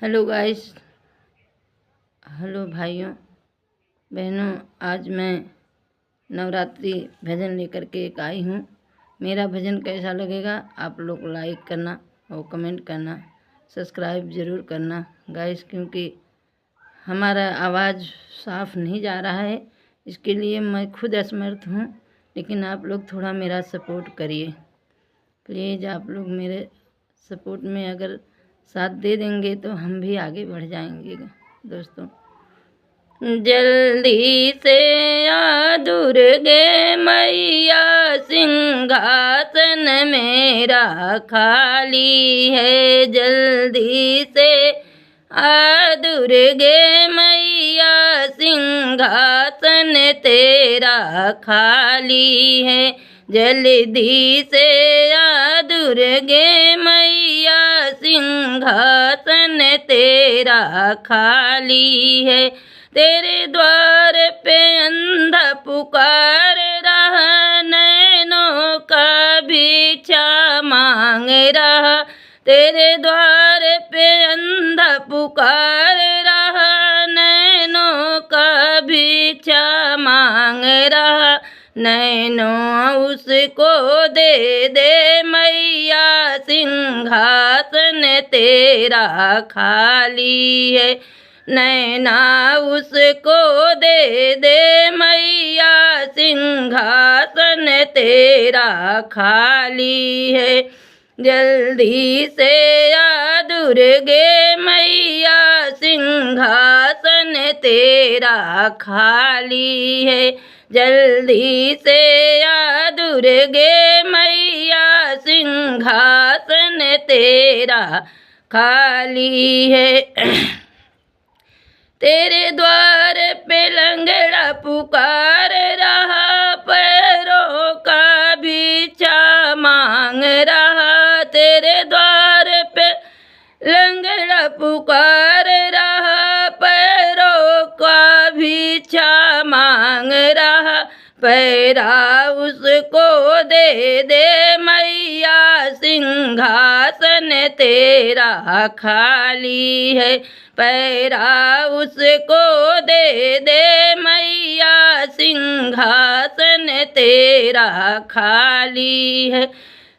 Hello guys, hello भाइयों बहनों। आज मैं नवरात्रि भजन लेकर के एक आई हूँ। मेरा भजन कैसा लगेगा आप लोग लाइक करना और कमेंट करना, सब्सक्राइब ज़रूर करना गाइस, क्योंकि हमारा आवाज़ साफ नहीं जा रहा है। इसके लिए मैं खुद असमर्थ हूँ, लेकिन आप लोग थोड़ा मेरा सपोर्ट करिए प्लीज़। आप लोग मेरे सपोर्ट में अगर साथ दे देंगे तो हम भी आगे बढ़ जाएंगे दोस्तों। जल्दी से आ दुर्गे मैया, सिंहासन मेरा खाली है। जल्दी से आ दुर्गे मैया, सिंहासन तेरा खाली है। जल्दी से आ दुर्गे मैया, सिंहासन तेरा खाली है। तेरे द्वार पे अंधा पुकार रहा, नैनों का भिक्षा मांग रहा। तेरे द्वार पे अंधा पुकार रहा, नैनों का भिक्षा मांग रहा। नैनों उसको दे दे मैया, सिंहासन तेरा खाली है। नैना उसको दे दे मैया, सिंहासन तेरा खाली है। जल्दी से आ दुर्गे मैया, सिंहासन तेरा खाली है। जल्दी से आ दुर्गे मैया, सिंहासन तेरा खाली है। तेरे द्वार पे लंगड़ा पुकार रहा, पैरों का भिक्षा मांग रहा। तेरे द्वार पे लंगड़ा पुकार रहा, पैरों का भिक्षा मांग रहा। पैरा उसको दे दे मैया, सिंहासन तेरा खाली है। पैरा उसको दे दे मैया, सिंहासन तेरा खाली है।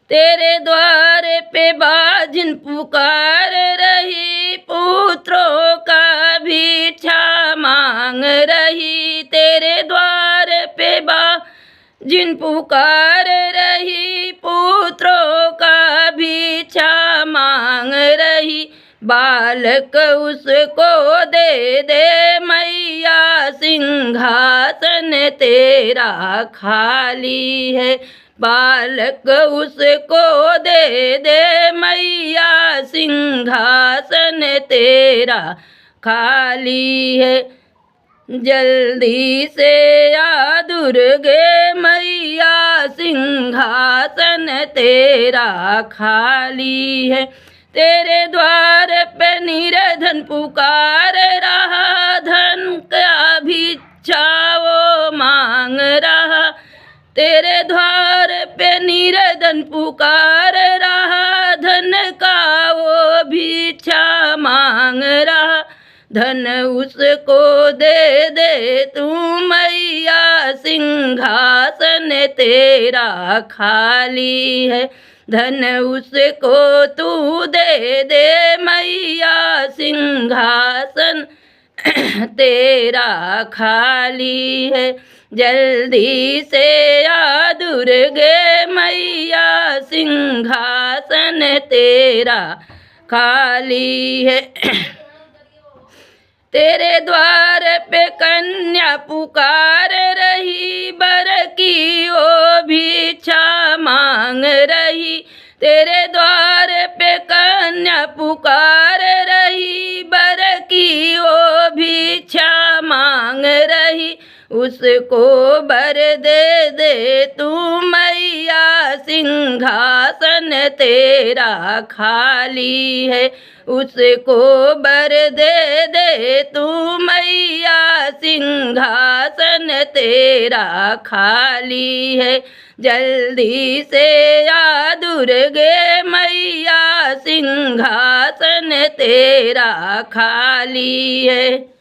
तेरे द्वार पे बाजिन पुकार रही, पुत्रों का भिक्षा मांग रही। तेरे द्वार पे बाजिन पुकार रही, पुत्रों का भिक्षा मांग रही। बालक उसको दे दे मैया, सिंहासन तेरा खाली है। बालक उसको दे दे मैया, सिंहासन तेरा खाली है। जल्दी से आ दुर्गे मैया, सिंहासन तेरा खाली है। तेरे द्वार पे निर्धन पुकार रहा, धन का भिक्षा वो मांग रहा। तेरे द्वार पे निर्धन पुकार रहा, धन का वो भिक्षा मांग रहा। धन उसको दे दे तू मैया, सिंहासन तेरा खाली है। धन उसको तू दे दे मैया, सिंहासन तेरा खाली है। जल्दी से आ दुर्गे मैया, सिंहासन तेरा खाली है। तेरे द्वार पे कन्या पुकार रही, बर की ओ भिक्षा मांग रही। तेरे द्वार पे कन्या पुकार रही, बर की ओ भिक्षा मांग रही। उसको बर दे तू मैया, सिंहासन तेरा खाली है। उसको बर दे तू मैया, सिंहासन तेरा खाली है। जल्दी से आ दुर्गे मैया, सिंहासन तेरा खाली है।